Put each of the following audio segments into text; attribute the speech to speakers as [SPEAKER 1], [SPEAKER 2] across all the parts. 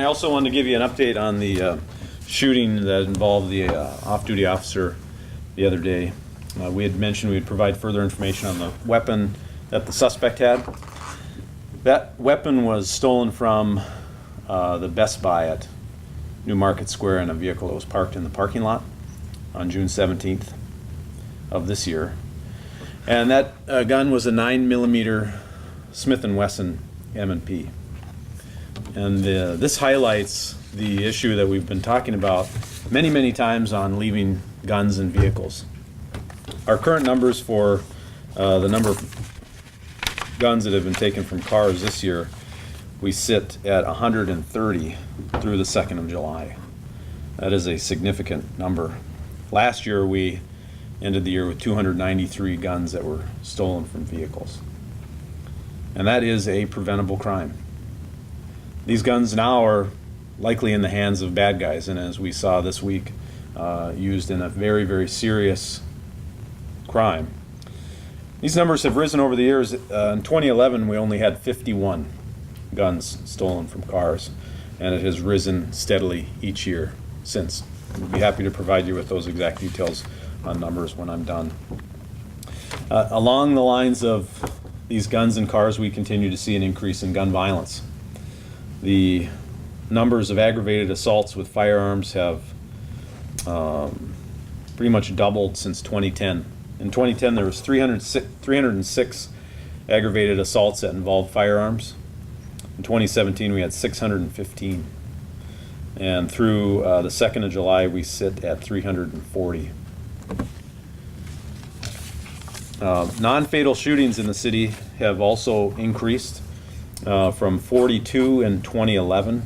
[SPEAKER 1] I also wanted to give you an update on the shooting that involved the off-duty officer the other day. We had mentioned we'd provide further information on the weapon that the suspect had. That weapon was stolen from the Best Buy at New Market Square in a vehicle that was parked in the parking lot on June 17th of this year. And that gun was a 9mm Smith & Wesson M&P. And this highlights the issue that we've been talking about many, many times on leaving guns in vehicles. Our current numbers for the number of guns that have been taken from cars this year, we sit at 130 through the 2nd of July. That is a significant number. Last year we ended the year with 293 guns that were stolen from vehicles. And that is a preventable crime. These guns now are likely in the hands of bad guys, and as we saw this week, used in a very, very serious crime. These numbers have risen over the years. In 2011, we only had 51 guns stolen from cars, and it has risen steadily each year since. We'll be happy to provide you with those exact details on numbers when I'm done. Along the lines of these guns and cars, we continue to see an increase in gun violence. The numbers of aggravated assaults with firearms have pretty much doubled since 2010. In 2010, there was 306 aggravated assaults that involved firearms. In 2017, we had 615. And through the 2nd of July, we sit at 340. Non-fatal shootings in the city have also increased from 42 in 2011,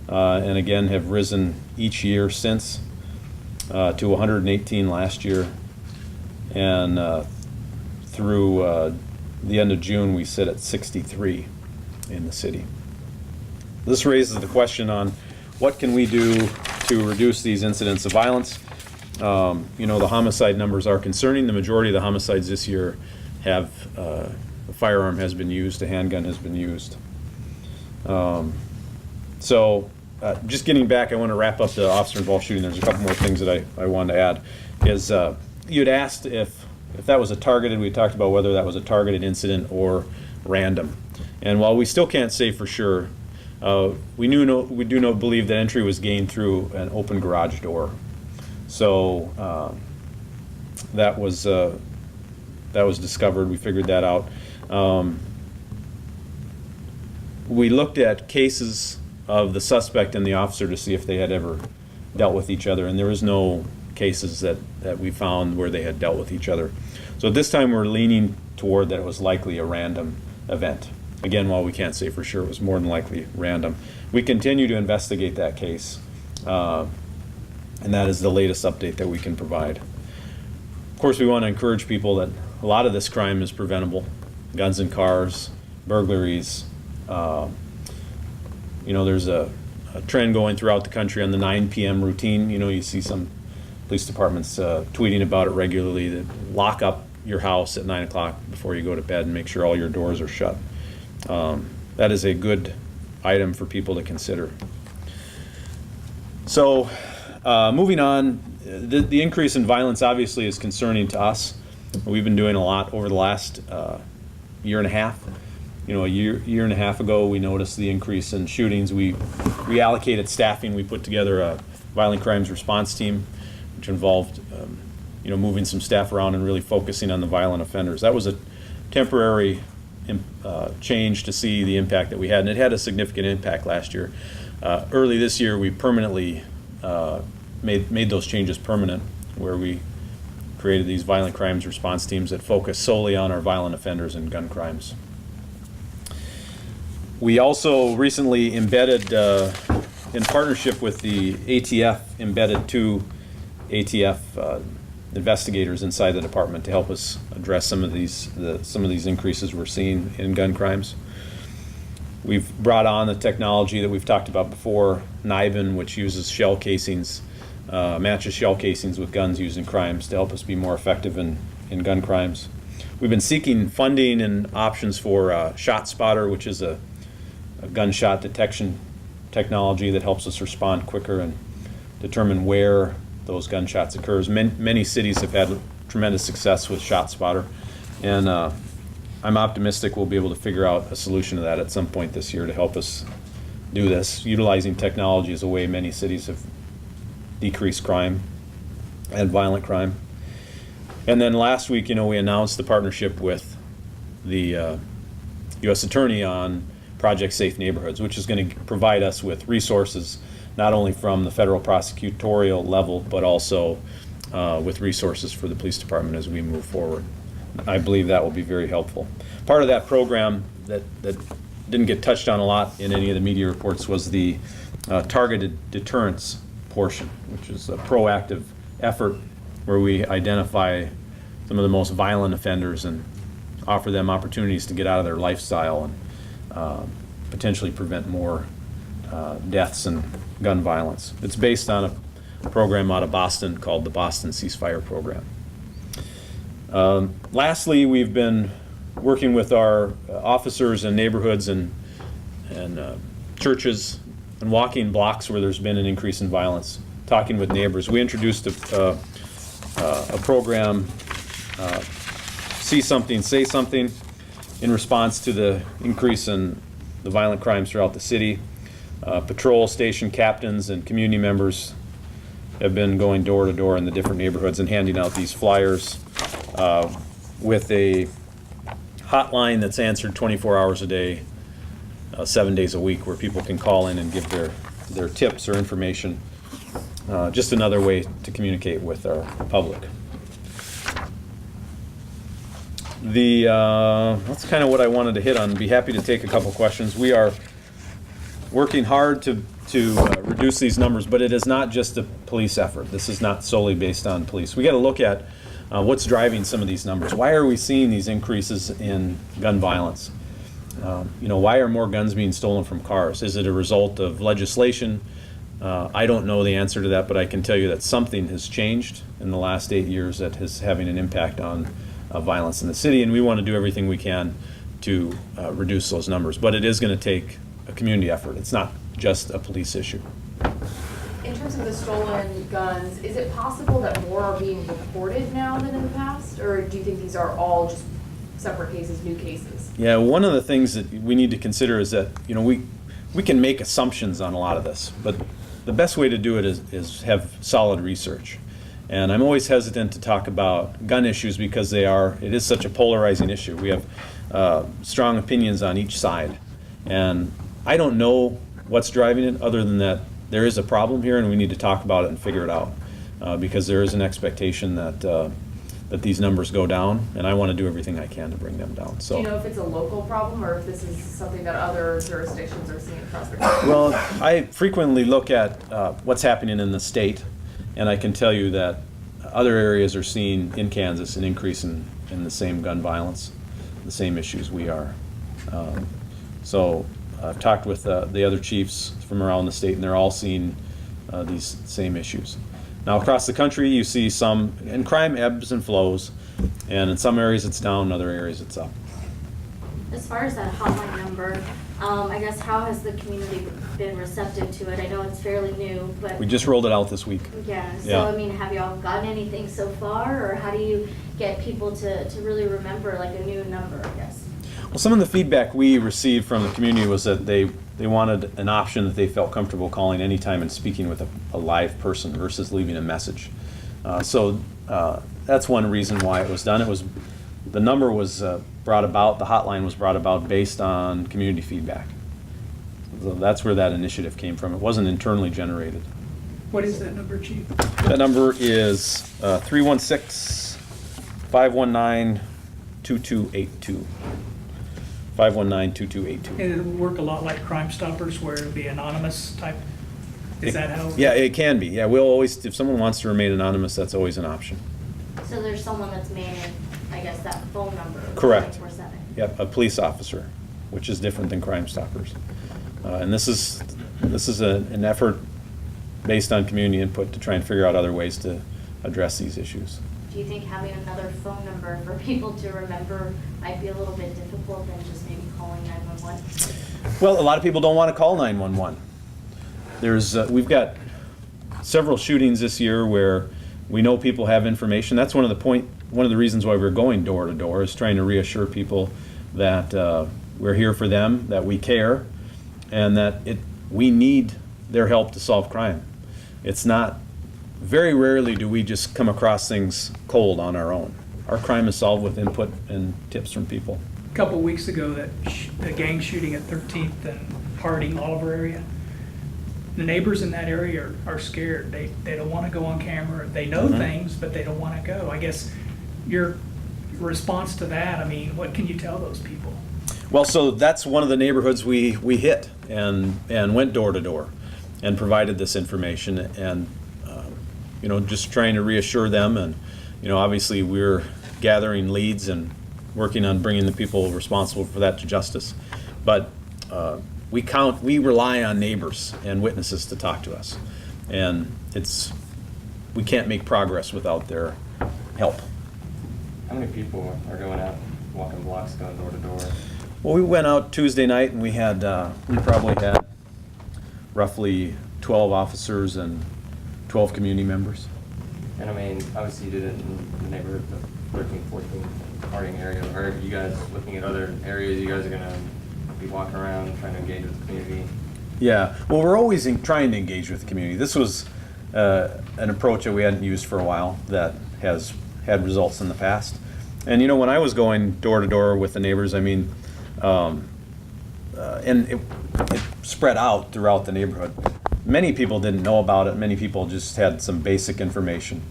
[SPEAKER 1] and again have risen each year since to 118 last year. And through the end of June, we sit at 63 in the city. This raises the question on what can we do to reduce these incidents of violence. The homicide numbers are concerning. The majority of the homicides this year have a firearm has been used, a handgun has been used. Just getting back, I want to wrap up the officer-involved shooting. There's a couple more things that I wanted to add. Is you'd asked if that was a targeted, we talked about whether that was a targeted incident or random. And while we still can't say for sure, we do believe that entry was gained through an open garage door. So that was discovered. We figured that out. We looked at cases of the suspect and the officer to see if they had ever dealt with each other, and there was no cases that we found where they had dealt with each other. So at this time we're leaning toward that it was likely a random event. Again, while we can't say for sure, it was more than likely random. We continue to investigate that case, and that is the latest update that we can provide. Of course, we want to encourage people that a lot of this crime is preventable. Guns and cars, burglaries. There's a trend going throughout the country on the 9 p.m. routine. You see some police departments tweeting about it regularly, that lock up your house at 9 o'clock before you go to bed and make sure all your doors are shut. That is a good item for people to consider. So moving on, the increase in violence obviously is concerning to us. We've been doing a lot over the last year and a half. A year and a half ago, we noticed the increase in shootings. We reallocated staffing. We put together a violent crimes response team, which involved moving some staff around and really focusing on the violent offenders. That was a temporary change to see the impact that we had, and it had a significant impact last year. Early this year, we permanently made those changes permanent, where we created these violent crimes response teams that focus solely on our violent offenders and gun crimes. We also recently embedded, in partnership with the ATF, embedded 2 ATF investigators inside the department to help us address some of these increases we're seeing in gun crimes. We've brought on the technology that we've talked about before, NIBIN, which uses shell casings, matches shell casings with guns used in crimes to help us be more effective in gun crimes. We've been seeking funding and options for ShotSpotter, which is a gunshot detection technology that helps us respond quicker and determine where those gunshots occurs. Many cities have had tremendous success with ShotSpotter, and I'm optimistic we'll be able to figure out a solution to that at some point this year to help us do this. Utilizing technology is a way many cities have decreased crime and violent crime. And then last week, we announced the partnership with the U.S. Attorney on Project Safe Neighborhoods, which is going to provide us with resources not only from the federal prosecutorial level, but also with resources for the police department as we move forward. I believe that will be very helpful. Part of that program that didn't get touched on a lot in any of the media reports was the targeted deterrence portion, which is a proactive effort where we identify some of the most violent offenders and offer them opportunities to get out of their lifestyle and potentially prevent more deaths and gun violence. It's based on a program out of Boston called the Boston Ceasefire Program. Lastly, we've been working with our officers in neighborhoods and churches and walking blocks where there's been an increase in violence, talking with neighbors. We introduced a program, See Something, Say Something, in response to the increase in the violent crimes throughout the city. Patrol station captains and community members have been going door to door in the different neighborhoods and handing out these flyers with a hotline that's answered 24 hours a day, 7 days a week, where people can call in and give their tips or information. Just another way to communicate with our public. That's kind of what I wanted to hit on. Be happy to take a couple questions. We are working hard to reduce these numbers, but it is not just a police effort. This is not solely based on police. We got to look at what's driving some of these numbers. Why are we seeing these increases in gun violence? Why are more guns being stolen from cars? Is it a result of legislation? I don't know the answer to that, but I can tell you that something has changed in the last 8 years that is having an impact on violence in the city, and we want to do everything we can to reduce those numbers. But it is going to take a community effort. It's not just a police issue.
[SPEAKER 2] In terms of the stolen guns, is it possible that more are being reported now than in the past, or do you think these are all just separate cases, new cases?
[SPEAKER 1] Yeah, one of the things that we need to consider is that we can make assumptions on a lot of this, but the best way to do it is have solid research. And I'm always hesitant to talk about gun issues because it is such a polarizing issue. We have strong opinions on each side. And I don't know what's driving it other than that there is a problem here and we need to talk about it and figure it out. Because there is an expectation that these numbers go down, and I want to do everything I can to bring them down. So,
[SPEAKER 2] do you know if it's a local problem or if this is something that other jurisdictions are seeing across the country?
[SPEAKER 1] Well, I frequently look at what's happening in the state, and I can tell you that other areas are seeing in Kansas an increase in the same gun violence, the same issues we are. So I've talked with the other chiefs from around the state, and they're all seeing these same issues. Now, across the country, you see and crime ebbs and flows, and in some areas it's down, in other areas it's up.
[SPEAKER 3] As far as that hotline number, I guess how has the community been receptive to it? I know it's fairly new, but...
[SPEAKER 1] We just rolled it out this week.
[SPEAKER 3] Yeah, so
[SPEAKER 1] Yeah.
[SPEAKER 3] I mean, have y'all gotten anything so far, or how do you get people to really remember like a new number, I guess?
[SPEAKER 1] Well, some of the feedback we received from the community was that they wanted an option that they felt comfortable calling anytime and speaking with a live person versus leaving a message. So that's one reason why it was done. The number was brought about, the hotline was brought about based on community feedback. So that's where that initiative came from. It wasn't internally generated.
[SPEAKER 4] What is that number, Chief?
[SPEAKER 1] That number is 316-519-2282. 519-2282.
[SPEAKER 4] And it'll work a lot like Crime Stoppers, where it'll be anonymous type? Is that how?
[SPEAKER 1] Yeah, it can be. Yeah, we'll always, if someone wants to remain anonymous, that's always an option.
[SPEAKER 3] So there's someone that's manning, I guess, that phone number.
[SPEAKER 1] Correct.
[SPEAKER 3] 24/7.
[SPEAKER 1] Yep, a police officer, which is different than Crime Stoppers. And this is an effort based on community input to try and figure out other ways to address these issues.
[SPEAKER 3] Do you think having another phone number for people to remember might be a little bit difficult than just maybe calling 911?
[SPEAKER 1] Well, a lot of people don't want to call 911. we've got several shootings this year where we know people have information. That's one of the reasons why we're going door to door, is trying to reassure people that we're here for them, that we care, and that we need their help to solve crime. It's not, very rarely do we just come across things cold on our own. Our crime is solved with input and tips from people.
[SPEAKER 4] A couple of weeks ago, the gang shooting at 13th and Harding, Oliver area, the neighbors in that area are scared. They don't want to go on camera. They know things, but they don't want to go. I guess your response to that, I mean, what can you tell those people?
[SPEAKER 1] Well, so that's one of the neighborhoods we hit and went door to door and provided this information, and just trying to reassure them. And obviously we're gathering leads and working on bringing the people responsible for that to justice. But we rely on neighbors and witnesses to talk to us, and we can't make progress without their help.
[SPEAKER 5] How many people are going out, walking blocks, going door to door?
[SPEAKER 1] Well, we went out Tuesday night, and we probably had roughly 12 officers and 12 community members.
[SPEAKER 5] And I mean, obviously you did it in the neighborhood of 13, 14, Harding area. Are you guys looking at other areas you guys are gonna be walking around trying to engage with the community?
[SPEAKER 1] Yeah, well, we're always trying to engage with the community. This was an approach that we hadn't used for a while that has had results in the past. And when I was going door to door with the neighbors, I mean, and it spread out throughout the neighborhood. Many people didn't know about it. Many people just had some basic information.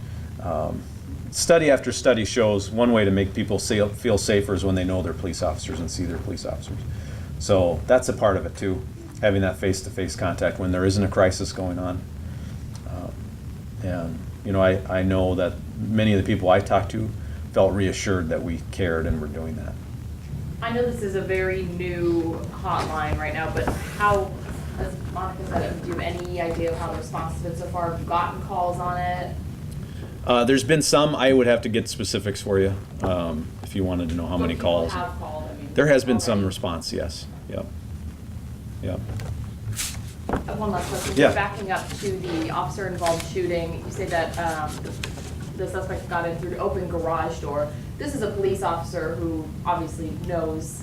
[SPEAKER 1] Study after study shows one way to make people feel safer is when they know their police officers and see their police officers. So that's a part of it too, having that face-to-face contact when there isn't a crisis going on. And I know that many of the people I talked to felt reassured that we cared and were doing that.
[SPEAKER 2] I know this is a very new hotline right now, but how, as Monica said, do you have any idea of how the response has been so far? Have you gotten calls on it?
[SPEAKER 1] There's been some. I would have to get specifics for you if you wanted to know how many calls.
[SPEAKER 2] Have called, I mean,
[SPEAKER 1] There has been some
[SPEAKER 2] already.
[SPEAKER 1] response, yes. Yep. Yep.
[SPEAKER 2] One last question.
[SPEAKER 1] Yeah.
[SPEAKER 2] Backing up to the officer-involved shooting, you say that the suspect got in through the open garage door. This is a police officer who obviously knows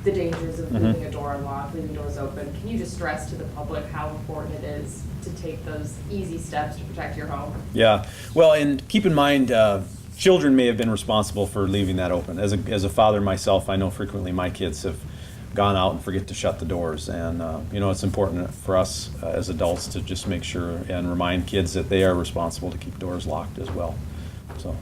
[SPEAKER 2] the dangers of leaving a door unlocked, leaving doors open. Can you just stress to the public how important it is to take those easy steps to protect your home?
[SPEAKER 1] Yeah. Well, and keep in mind, children may have been responsible for leaving that open. As a father myself, I know frequently my kids have gone out and forget to shut the doors. And, it's important for us as adults to just make sure and remind kids that they are responsible to keep doors locked as well. So.